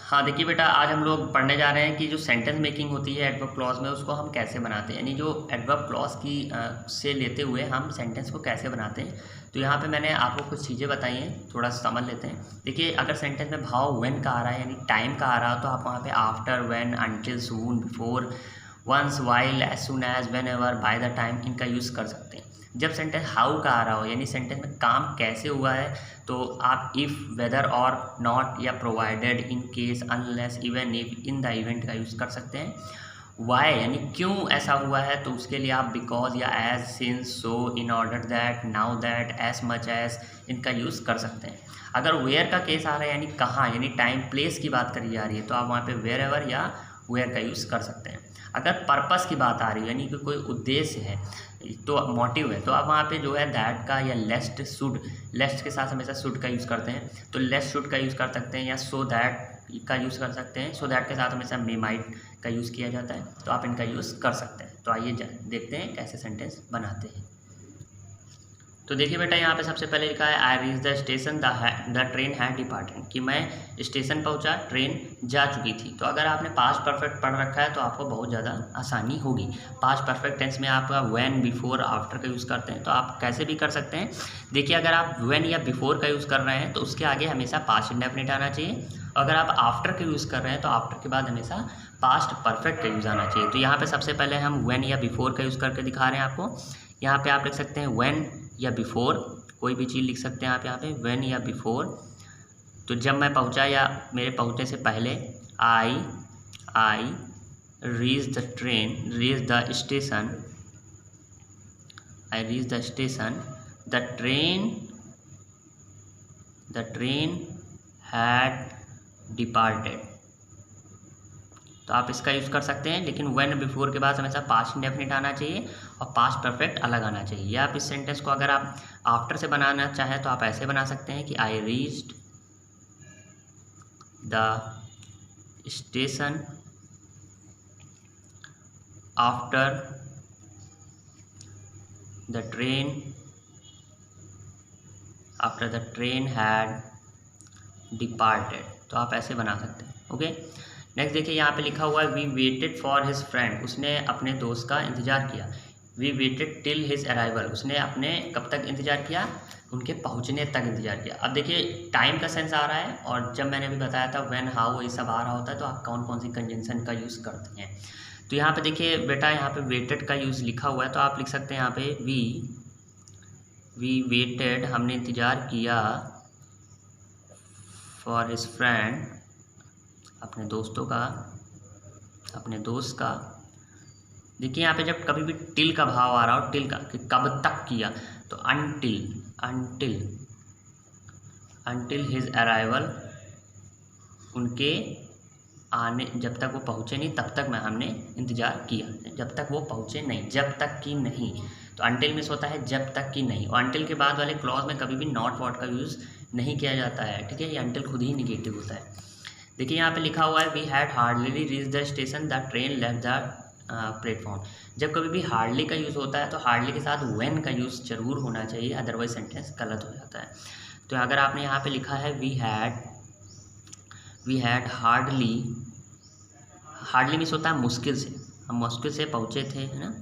हाँ, देखिए बेटा, आज हम लोग पढ़ने जा रहे हैं कि जो सेंटेंस मेकिंग होती है एडवर्ब क्लॉज में, उसको हम कैसे बनाते हैं। यानी जो एडवर्ब क्लॉज की से लेते हुए हम सेंटेंस को कैसे बनाते हैं। तो यहाँ पे मैंने आपको कुछ चीज़ें बताई हैं, थोड़ा सा समझ लेते हैं। देखिए, अगर सेंटेंस में भाव व्हेन का आ रहा है यानी टाइम का आ रहा हो, तो आप वहाँ पे after, when, until, soon, before, once, while, as soon as, whenever, by the time, इनका यूज़ कर सकते हैं। जब सेंटेंस हाउ का आ रहा हो यानी सेंटेंस में काम कैसे हुआ है, तो आप इफ़, वेदर और नॉट या provided, in case, unless, even if, in the event का यूज़ कर सकते हैं। वाई यानी क्यों ऐसा हुआ है, तो उसके लिए आप बिकॉज या as, since, so, in order that, now that, as much as, इनका यूज़ कर सकते हैं। अगर वेयर का केस आ रहा है यानी कहाँ, यानी टाइम प्लेस की बात करी जा रही है, तो आप वहाँ पे वेयर एवर या वेयर का यूज़ कर सकते हैं। अगर पर्पस की बात आ रही है यानी कि कोई उद्देश्य है, तो मोटिव है, तो आप वहाँ पे जो है दैट का या लेस्ट, शुड, लेस्ट के साथ हमेशा शुड का यूज़ करते हैं, तो लेस्ट शुड का यूज़ कर सकते हैं, या सो दैट का यूज़ कर सकते हैं। सो दैट के साथ हमेशा मे, माइट का यूज़ किया जाता है, तो आप इनका यूज़ कर सकते हैं। तो आइए देखते हैं कैसे सेंटेंस बनाते हैं। तो देखिए बेटा, यहाँ पे सबसे पहले लिखा है I reach the station, the train had departed, कि मैं स्टेशन पहुँचा, ट्रेन जा चुकी थी। तो अगर आपने पास्ट परफेक्ट पढ़ रखा है तो आपको बहुत ज़्यादा आसानी होगी। पास्ट परफेक्ट टेंस में आप व्हेन, बिफोर, आफ्टर का यूज़ करते हैं, तो आप कैसे भी कर सकते हैं। देखिए, अगर आप व्हेन या बिफोर का यूज़ कर रहे हैं तो उसके आगे हमेशा पास्ट इंडेफिनिट आना चाहिए। अगर आप आफ्टर का यूज़ कर रहे हैं तो आफ्टर के बाद हमेशा पास्ट परफेक्ट का यूज़ आना चाहिए। तो यहाँ पे सबसे पहले हम व्हेन या बिफोर का यूज़ करके दिखा रहे हैं आपको। यहाँ पे आप लिख सकते हैं व्हेन या बिफोर, कोई भी चीज़ लिख सकते हैं आप यहाँ पे, व्हेन या बिफोर। तो जब मैं पहुँचा या मेरे पहुँचने से पहले, I reach the train, reach the station, I reach the station, the train had departed. तो आप इसका यूज़ कर सकते हैं, लेकिन व्हेन बिफोर के बाद हमेशा पास्ट इंडेफिनिट आना चाहिए और पास्ट परफेक्ट अलग आना चाहिए। या आप इस सेंटेंस को अगर आप आफ्टर से बनाना चाहें तो आप ऐसे बना सकते हैं कि I reached the station after the train had departed. तो आप ऐसे बना सकते हैं। ओके, नेक्स्ट देखिए, यहाँ पे लिखा हुआ है we waited for his friend, उसने अपने दोस्त का इंतज़ार किया। We waited till his arrival, उसने अपने कब तक इंतज़ार किया, उनके पहुँचने तक इंतज़ार किया। अब देखिए, टाइम का सेंस आ रहा है, और जब मैंने अभी बताया था व्हेन, हाउ, ये सब आ रहा होता है, तो आप कौन कौन सी कंजंक्शन का यूज़ करते हैं। तो यहाँ पे देखिए बेटा, यहाँ पे वेटेड का यूज़ लिखा हुआ है, तो आप लिख सकते हैं यहाँ पे वी वेटेड, हमने इंतज़ार किया, फॉर हिज फ्रेंड, अपने दोस्त का। देखिए, यहाँ पे जब कभी भी टिल का भाव आ रहा हो, टिल का कि कब तक किया, तो अनटिल हिज अराइवल, उनके आने, जब तक वो पहुँचे नहीं तब तक हमने इंतज़ार किया, जब तक वो पहुँचे नहीं, जब तक कि नहीं। तो अनटिल मिस होता है जब तक कि नहीं, और अनटिल के बाद वाले क्लॉज में कभी भी नॉट वॉट का यूज़ नहीं किया जाता है, ठीक है। ये अनटिल खुद ही निगेटिव होता है। देखिए, यहाँ पे लिखा हुआ है we had hardly reach the station, the train left the platform. जब कभी भी हार्डली का यूज़ होता है तो हार्डली के साथ व्हेन का यूज़ जरूर होना चाहिए, अदरवाइज सेंटेंस गलत हो जाता है। तो अगर आपने यहाँ पे लिखा है वी हैड हार्डली मिस होता है मुश्किल से, हम मुश्किल से पहुँचे थे, है ना।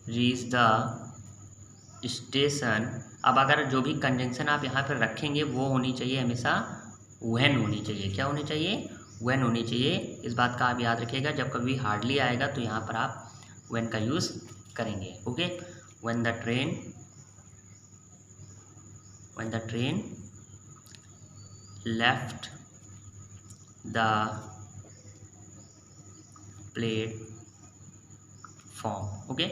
रीच द स्टेशन, अब अगर जो भी कंजंक्शन आप यहाँ पर रखेंगे वो होनी चाहिए हमेशा व्हेन होनी चाहिए। क्या होनी चाहिए? व्हेन होनी चाहिए। इस बात का आप याद रखिएगा, जब कभी हार्डली आएगा तो यहाँ पर आप व्हेन का यूज़ करेंगे। Okay, when the train left the platform. Okay,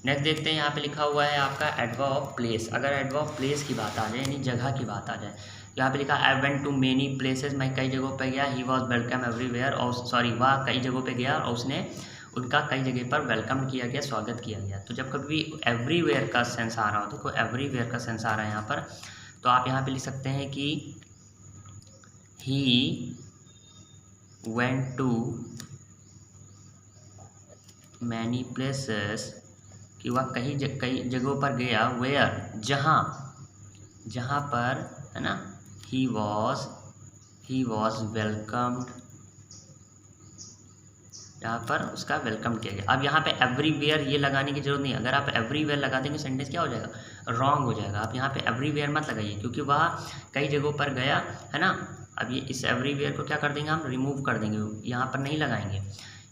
next देखते हैं, यहाँ पे लिखा हुआ है आपका एडवर्ब प्लेस। अगर एडवर्ब प्लेस की बात आ जाए यानी जगह की बात आ जाए, यहाँ पे लिखा I went to many places, मैं कई जगहों पे गया। ही वॉज वेलकम एवरीवेयर, और वह कई जगहों पे गया और उसने उनका कई जगह पर वेलकम किया गया, स्वागत किया गया। तो जब कभी भी एवरीवेयर का सेंस आ रहा हो, देखो एवरीवेयर का सेंस आ रहा है यहाँ पर, तो आप यहाँ पे लिख सकते हैं कि he went to many places, कि वह कई जगहों पर गया। वेयर, जहाँ पर, है ना। He was he was welcomed, यहाँ पर उसका वेलकम किया गया। अब यहाँ पे एवरीवेयर ये लगाने की जरूरत नहीं है। अगर आप एवरीवेयर लगा देंगे सेंटेंस क्या हो जाएगा, रॉन्ग हो जाएगा। आप यहाँ पे एवरीवेयर मत लगाइए क्योंकि वह कई जगहों पर गया है ना। अब ये इस एवरीवेयर को क्या कर देंगे, हम रिमूव कर देंगे, यहाँ पर नहीं लगाएंगे।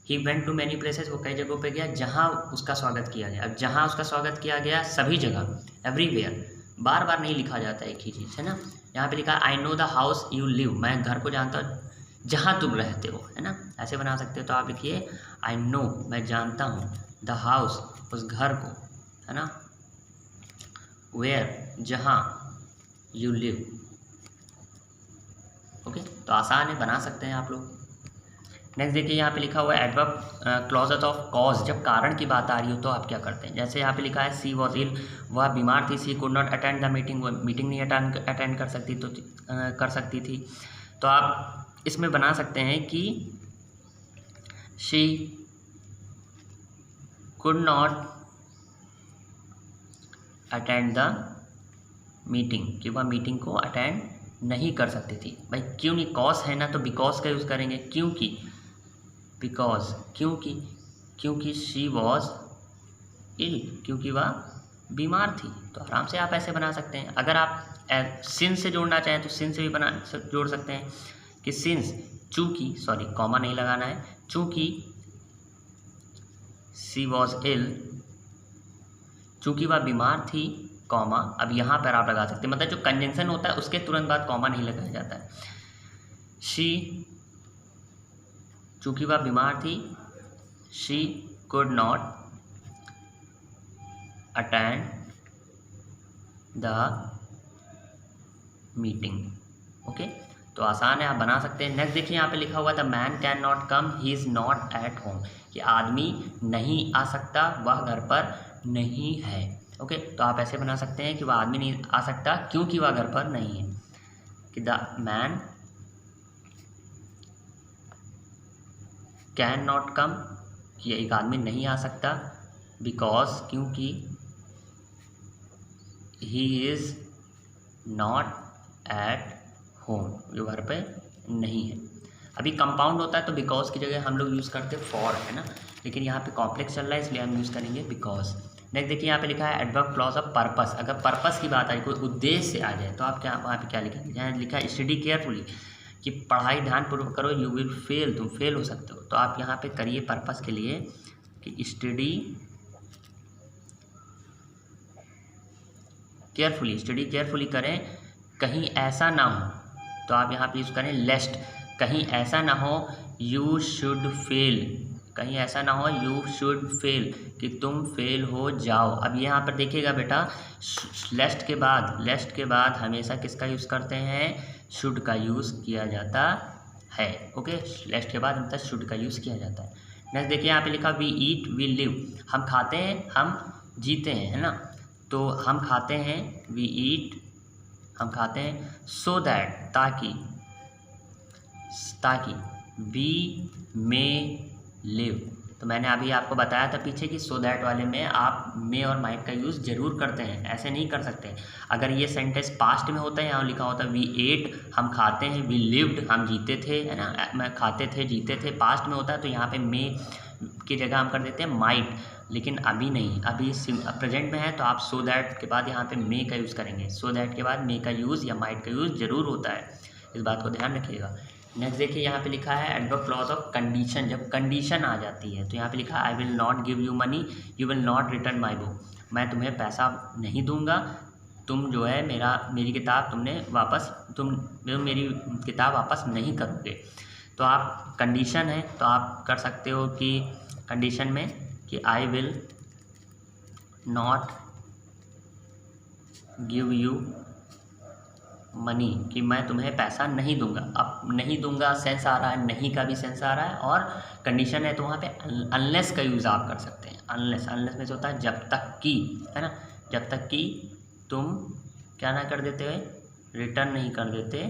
He went to many places, वो कई जगहों पर गया जहाँ उसका स्वागत किया गया। अब जहाँ उसका स्वागत किया गया सभी जगह, एवरीवेयर, बार बार नहीं लिखा जाता एक ही चीज़, है ना। यहाँ पे लिखा I know the house you live, मैं घर को जानता हूँ जहाँ तुम रहते हो, है ना। ऐसे बना सकते हो। तो आप लिखिए आई नो, मैं जानता हूँ, द हाउस, उस घर को, है ना, वेयर, जहाँ, यू लिव। ओके, तो आसान है, बना सकते हैं आप लोग। नेक्स्ट देखिए यहाँ पे लिखा हुआ है एडवर्ब क्लॉजेस ऑफ कॉज, जब कारण की बात आ रही हो तो आप क्या करते हैं। जैसे यहाँ पे लिखा है सी वॉज इल, वह बीमार थी। She could not attend the meeting, वो मीटिंग नहीं अटेंड कर सकती थी। तो आप इसमें बना सकते हैं कि she could not attend the meeting, कि वह मीटिंग को अटेंड नहीं कर सकती थी। भाई क्यों नहीं, कॉज है ना तो बिकॉज का यूज़ करेंगे, क्योंकि, बिकॉज, क्योंकि शी वॉज इल, क्योंकि वह बीमार थी। तो आराम से आप ऐसे बना सकते हैं। अगर आप सिंस से जोड़ना चाहें तो सिंस से भी जोड़ सकते हैं कि सिंस, चूँकि, सॉरी कॉमा नहीं लगाना है, चूँकि सी वॉज इल, चूँकि वह बीमार थी, कॉमा, अब यहाँ पर आप लगा सकते हैं, मतलब जो कंजंक्शन होता है उसके तुरंत बाद कॉमा नहीं लगाया जाता है। शी, चूँकि वह बीमार थी, she could not attend the meeting. Okay, तो आसान है, आप बना सकते हैं। नेक्स्ट देखिए यहाँ पे लिखा हुआ था man can not come, he is not at home, कि आदमी नहीं आ सकता, वह घर पर नहीं है। ओके, तो आप ऐसे बना सकते हैं कि वह आदमी नहीं आ सकता क्योंकि वह घर पर नहीं है, कि the man can not come, कि एक आदमी नहीं आ सकता, बिकॉज, क्योंकि, he is not at home, जो घर पे नहीं है। अभी कंपाउंड होता है तो बिकॉज की जगह हम लोग यूज़ करते हैं फॉर, है ना, लेकिन यहाँ पे कॉम्प्लेक्स चल रहा है इसलिए हम यूज़ करेंगे बिकॉज। नेक्स्ट देखिए यहाँ पे लिखा है एडवर्ब क्लॉज ऑफ पर्पस, अगर पर्पस की बात आई, कोई उद्देश्य से आ जाए तो आप क्या वहाँ पे क्या लिखेंगे। यहाँ लिखा है स्टडी केयरफुली, कि पढ़ाई ध्यानपूर्वक करो, यू विल फेल, तुम फेल हो सकते हो। तो आप यहाँ पे करिए पर्पस के लिए कि स्टडी केयरफुली करें, कहीं ऐसा ना हो, तो आप यहाँ पे यूज़ करें लेस्ट, कहीं ऐसा ना हो यू शुड फेल, कहीं ऐसा ना हो यू शुड फेल, कि तुम फेल हो जाओ। अब यहाँ पर देखिएगा बेटा, लेस्ट के बाद हमेशा किसका यूज़ करते हैं, शुड का यूज़ किया जाता है। ओके, लेस्ट के बाद हमेशा शुड का यूज़ किया जाता है। नेक्स्ट देखिए यहाँ पे लिखा वी ईट वी लिव, हम खाते हैं हम जीते हैं, है ना। तो हम खाते हैं, वी ईट, हम खाते हैं, सो दैट, ताकि वी मे लिव। तो मैंने अभी आपको बताया था पीछे कि सो दैट वाले में आप मे और माइट का यूज़ जरूर करते हैं, ऐसे नहीं कर सकते। अगर ये सेंटेंस पास्ट में होता है, यहाँ लिखा होता है वी एट, हम खाते हैं, वी लिव्ड, हम जीते थे, है ना, मैं खाते थे जीते थे, पास्ट में होता है तो यहाँ पे मे की जगह हम कर देते हैं माइट, लेकिन अभी नहीं, अभी प्रेजेंट में है तो आप सो दैट के बाद यहाँ पे मे का यूज़ करेंगे। सो दैट के बाद मे का यूज़ या माइट का यूज़ जरूर होता है, इस बात को ध्यान रखिएगा। नेक्स्ट देखिए यहाँ पे लिखा है एडवर्ब क्लॉज ऑफ कंडीशन, जब कंडीशन आ जाती है तो यहाँ पे लिखा है I will not give you money, you will not return my book, मैं तुम्हें पैसा नहीं दूंगा, तुम जो है मेरी किताब तुम मेरी किताब वापस नहीं करोगे। तो आप कंडीशन है तो आप कर सकते हो कि कंडीशन में कि I will not give you money, कि मैं तुम्हें पैसा नहीं दूंगा। अब नहीं दूंगा सेंस आ रहा है, नहीं का भी सेंस आ रहा है, और कंडीशन है तो वहाँ पे अनलेस का यूज़ आप कर सकते हैं। अनलेस में से होता है जब तक कि, है ना, जब तक कि तुम क्या ना कर देते हो, रिटर्न नहीं कर देते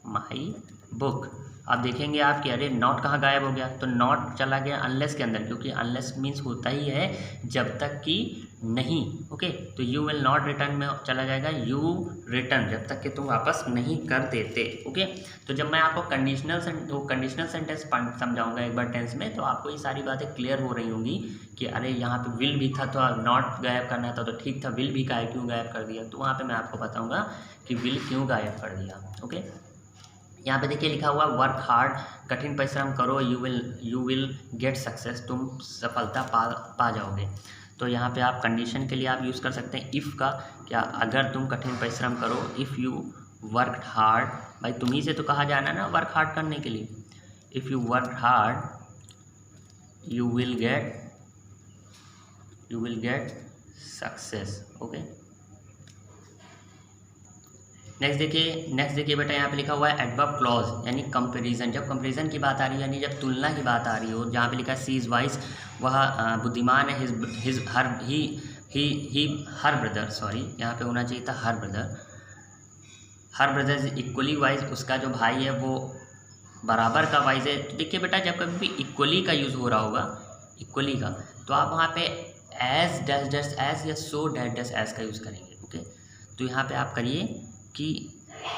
माई बुक। अब देखेंगे आप कि अरे नॉट कहाँ गायब हो गया, तो नॉट चला गया अनलेस के अंदर, क्योंकि अनलेस मीन्स होता ही है जब तक कि नहीं। ओके, तो यू विल नॉट रिटर्न में चला जाएगा यू रिटर्न, जब तक कि तुम वापस नहीं कर देते। ओके, तो जब मैं आपको कंडीशनल सेंटेंस समझाऊंगा एक बार टेंस में, तो आपको ये सारी बातें क्लियर हो रही होंगी कि अरे यहाँ पे विल भी था तो नॉट गायब करना था तो ठीक था, विल भी का क्यों गायब कर दिया, तो वहाँ पर मैं आपको बताऊँगा कि विल क्यों गायब कर दिया। ओके, यहाँ पे देखिए लिखा हुआ वर्क हार्ड, कठिन परिश्रम करो, यू विल गेट सक्सेस, तुम सफलता पा जाओगे। तो यहाँ पे आप कंडीशन के लिए आप यूज़ कर सकते हैं इफ़ का, क्या अगर तुम कठिन परिश्रम करो, इफ़ यू वर्क हार्ड, भाई तुम्ही से तो कहा जाना ना वर्क हार्ड करने के लिए, if you work hard you will get success. Okay, next देखिए बेटा, यहाँ पे लिखा हुआ है एडवर्ब क्लॉज यानी कंपैरिजन। जब कंपैरिजन की बात आ रही हो यानी जब तुलना की बात आ रही हो, जहाँ पे लिखा है सी इज़ वाइज, वह बुद्धिमान है, हर ब्रदर, सॉरी यहाँ पे होना चाहिए था her brother is equally wise, उसका जो भाई है वो बराबर का वाइज है। तो देखिए बेटा, जब कभी भी इक्वली का यूज़ हो रहा होगा, इक्वली का, तो आप वहाँ पे एज डैश डैश एज या सो डैश डैश एज का यूज़ करेंगे। ओके, तो यहाँ पे आप करिए कि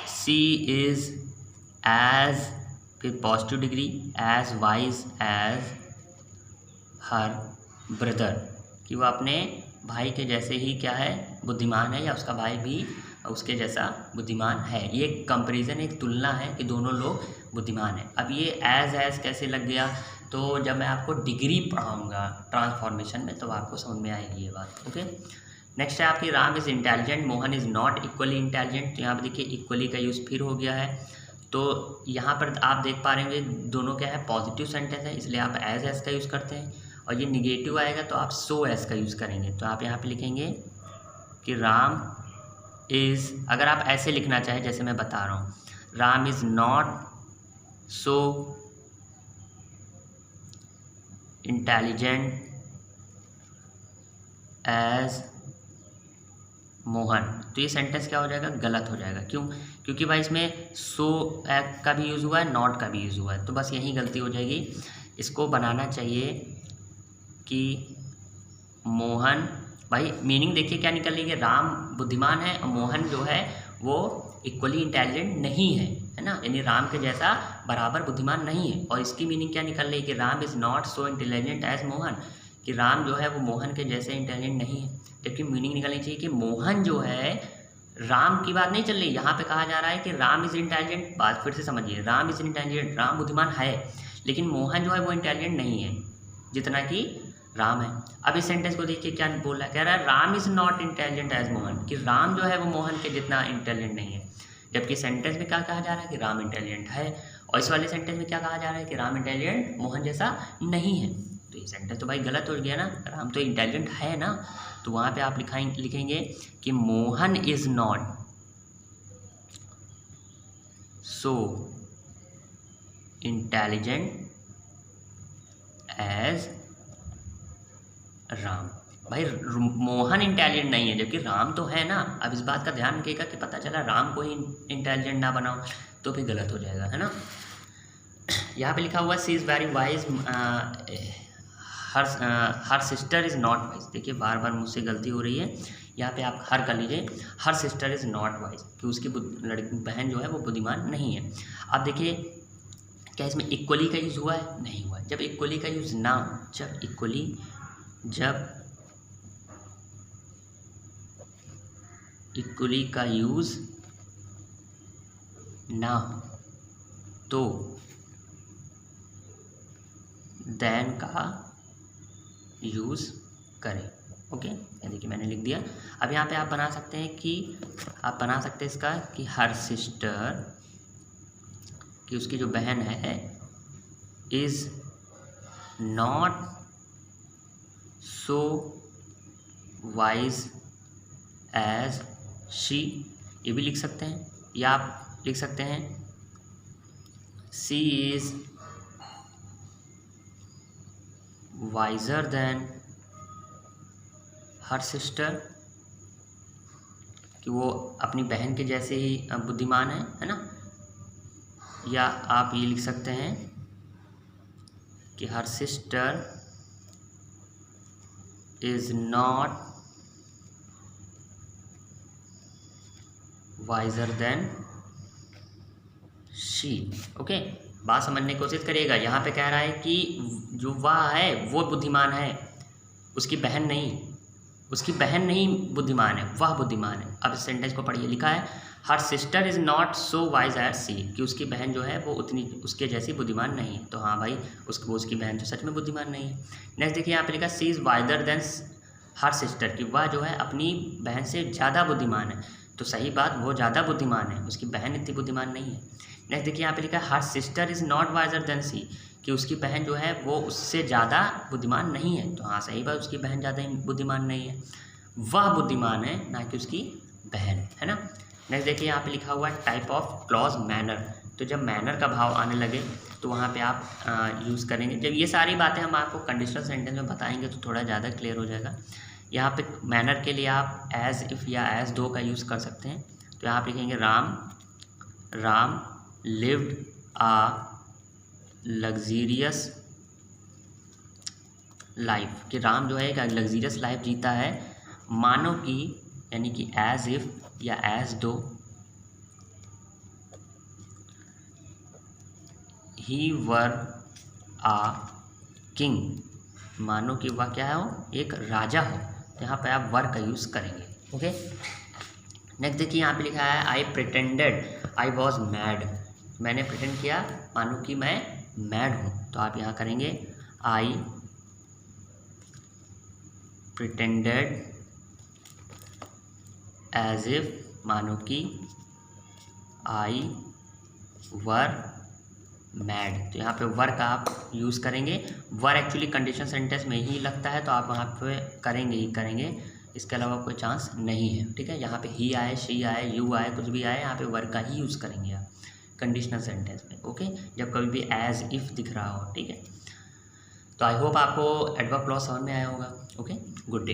सी इज़ एज, फिर positive degree, as wise as her brother, कि वो अपने भाई के जैसे ही क्या है, बुद्धिमान है, या उसका भाई भी उसके जैसा बुद्धिमान है। ये कंपैरिजन, एक तुलना है कि दोनों लोग बुद्धिमान है। अब ये एज कैसे लग गया, तो जब मैं आपको डिग्री पढ़ाऊँगा ट्रांसफॉर्मेशन में तो आपको समझ में आएगी ये बात। ओके, नेक्स्ट है आपकी Ram is intelligent, Mohan is not equally intelligent. तो यहाँ पर देखिए इक्वली का यूज़ फिर हो गया है। तो यहाँ पर आप देख पा रहे होंगे दोनों क्या है, पॉजिटिव सेंटेंस है, इसलिए आप एज का यूज़ करते हैं, और ये निगेटिव आएगा तो आप सो एज का यूज़ करेंगे। तो आप यहाँ पे लिखेंगे कि राम इज़, अगर आप ऐसे लिखना चाहें जैसे मैं बता रहा हूँ, Ram is not so intelligent as Mohan, तो ये सेंटेंस क्या हो जाएगा, गलत हो जाएगा। क्यों? क्योंकि भाई इसमें सो का भी यूज़ हुआ है, नॉट का भी यूज़ हुआ है, तो बस यही गलती हो जाएगी। इसको बनाना चाहिए कि मोहन, भाई मीनिंग देखिए क्या निकल रही है, राम बुद्धिमान है और मोहन जो है वो इक्वली इंटेलिजेंट नहीं है ना, यानी राम के जैसा बराबर बुद्धिमान नहीं है। और इसकी मीनिंग क्या निकल रही है कि Ram is not so intelligent as Mohan, कि राम जो है वो मोहन के जैसे इंटेलिजेंट नहीं है। जबकि मीनिंग निकलनी चाहिए कि मोहन जो है, राम की बात नहीं चल रही, यहाँ पे कहा जा रहा है कि राम इज़ इंटेलिजेंट। बात फिर से समझिए, राम इज़ इंटेलिजेंट, राम बुद्धिमान है, लेकिन मोहन जो है वो इंटेलिजेंट नहीं है जितना कि राम है। अब इस सेंटेंस को देखिए क्या बोल रहा है, कह रहा है Ram is not intelligent as Mohan, कि राम जो है वो मोहन के जितना इंटेलिजेंट नहीं है। जबकि सेंटेंस में क्या कहा जा रहा है कि राम इंटेलिजेंट है, और इस वाले सेंटेंस में क्या कहा जा रहा है कि राम इंटेलिजेंट मोहन जैसा नहीं है। तो ये सेंटेंस तो भाई गलत हो गया ना, राम तो इंटेलिजेंट है ना। तो वहाँ पे आप लिखेंगे कि Mohan is not so intelligent as Ram. भाई मोहन इंटेलिजेंट नहीं है जबकि राम तो है ना। अब इस बात का ध्यान रखिएगा कि पता चला राम को ही इंटेलिजेंट ना बनाओ तो फिर गलत हो जाएगा, है ना। यहाँ पे लिखा हुआ she is very wise, her sister is not wise. देखिए बार बार मुझसे गलती हो रही है, यहाँ पे आप हर कर लीजिए, हर सिस्टर इज़ नॉट वाइज, कि उसकी लड़की बहन जो है वो बुद्धिमान नहीं है। अब देखिए क्या इसमें इक्वली का यूज़ हुआ है, नहीं हुआ है। जब इक्वली का यूज़ ना हो, जब इक्वली का यूज़ ना हो तो देन का यूज़ करें। ओके, देखिए मैंने लिख दिया। अब यहाँ पे आप बना सकते हैं इसका कि हर सिस्टर, कि उसकी जो बहन है, is not so wise as she, ये भी लिख सकते हैं। या आप लिख सकते हैं she is wiser than her sister, कि वो अपनी बहन के जैसे ही बुद्धिमान है ना। या आप ये लिख सकते हैं कि हर sister is not wiser then she. Okay, बात समझने की कोशिश करिएगा। यहाँ पे कह रहा है कि जो वह है वो बुद्धिमान है, उसकी बहन नहीं, उसकी बहन नहीं बुद्धिमान है, वह बुद्धिमान है। अब इस सेंटेंस को पढ़िए। लिखा है her sister is not so wise as she, कि उसकी बहन जो है वो उतनी उसके जैसी बुद्धिमान नहीं है। तो हाँ भाई, उसकी बहन तो सच में बुद्धिमान नहीं है। नेक्स्ट देखिए, यहाँ पे लिखा she is wiser than her sister, कि वह जो है अपनी बहन से ज़्यादा बुद्धिमान है। तो सही बात, वो ज़्यादा बुद्धिमान है, उसकी बहन इतनी बुद्धिमान नहीं है। नेक्स्ट देखिए, यहाँ पे लिखा है her sister is not wiser than she, कि उसकी बहन जो है वो उससे ज़्यादा बुद्धिमान नहीं है। तो हाँ सही बात, उसकी बहन ज़्यादा बुद्धिमान नहीं है, वह बुद्धिमान है, ना कि उसकी बहन, है ना। नेक्स्ट देखिए, यहाँ पे लिखा हुआ है टाइप ऑफ क्लॉज मैनर। तो जब मैनर का भाव आने लगे तो वहाँ पे आप यूज़ करेंगे। जब ये सारी बातें हम आपको कंडीशनल सेंटेंस में बताएंगे तो थोड़ा ज़्यादा क्लियर हो जाएगा। यहाँ पे मैनर के लिए आप एज इफ़ या एज दो का यूज़ कर सकते हैं। तो यहाँ पे लिखेंगे राम लिव्ड आ लग्जीरियस लाइफ, कि राम जो है एक लग्जीरियस लाइफ जीता है, मानो कि, यानी कि एज इफ़ या एज दो ही वर आ किंग, मानो कि वह क्या हो, एक राजा हो। यहाँ पे आप वर का यूज़ करेंगे। ओके, नेक्स्ट देखिए, यहाँ पे लिखा है आई प्रिटेंडेड आई वॉज मैड, मैंने प्रिटेंड किया मानो कि मैं मैड हूँ। तो आप यहाँ करेंगे आई प्रिटेंडेड एज इफ, मानो कि आई वर मैड। तो यहाँ पे वर का आप यूज़ करेंगे। वर एक्चुअली कंडीशन सेंटेंस में ही लगता है, तो आप वहाँ पे करेंगे ही करेंगे, इसके अलावा कोई चांस नहीं है। ठीक है, यहाँ पे ही आए, शी आए, यू आए, कुछ भी आए, यहाँ पे वर का ही यूज़ करेंगे आप कंडीशनल सेंटेंस में। ओके, जब कभी भी एज इफ़ दिख रहा हो। ठीक है, तो आई होप आपको एडवर्ब क्लॉज समझ में आया होगा। Okay, good day.